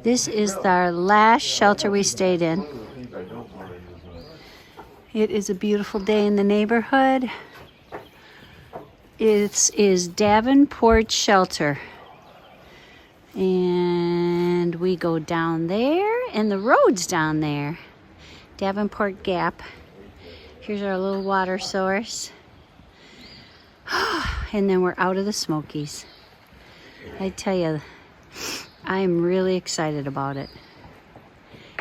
This is our last shelter we stayed in. It is a beautiful day in the neighborhood. It is Davenport Shelter. And we go down there, and the road's down there. Davenport Gap. Here's our little water source. And then we're out of the Smokies. I tell you, I'm really excited about it.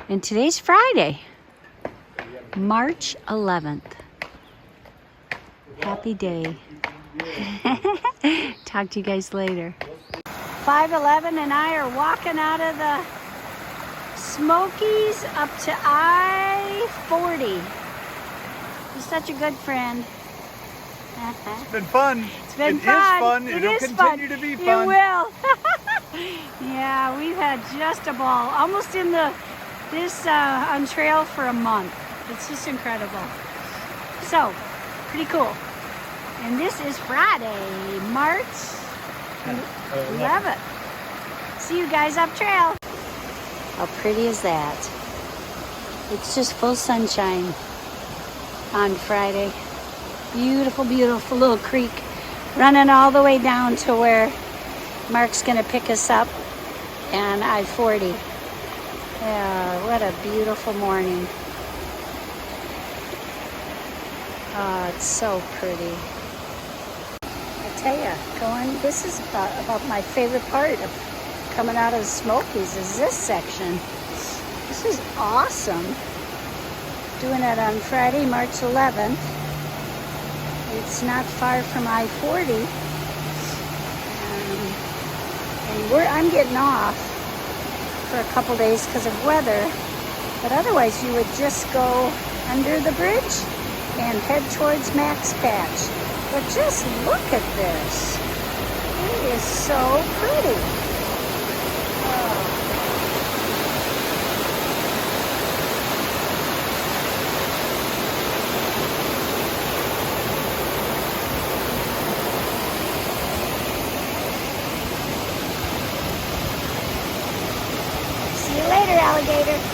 And today's Friday, March 11th. Happy day. Talk to you guys later. 511 and I are walking out of the Smokies up to I-40. You're such a good friend. It's been fun. It's been fun. It is fun. It'll continue to be fun. It will. Yeah, we've had just a ball. Almost in this on trail for a month. It's just incredible. So, pretty cool. And this is Friday, March 11th. See you guys up trail. How pretty is that? It's just full sunshine on Friday. Beautiful, beautiful little creek running all the way down to where Mark's gonna pick us up on I-40. Yeah, what a beautiful morning. Oh, it's so pretty. I tell you, this is about my favorite part of coming out of the Smokies is this section. This is awesome. Doing it on Friday, March 11th. It's not far from I-40. And I'm getting off for a couple days because of weather. But otherwise, you would just go under the bridge and head towards Max Patch. But just look at this. It is so pretty. Oh. See you later, alligator.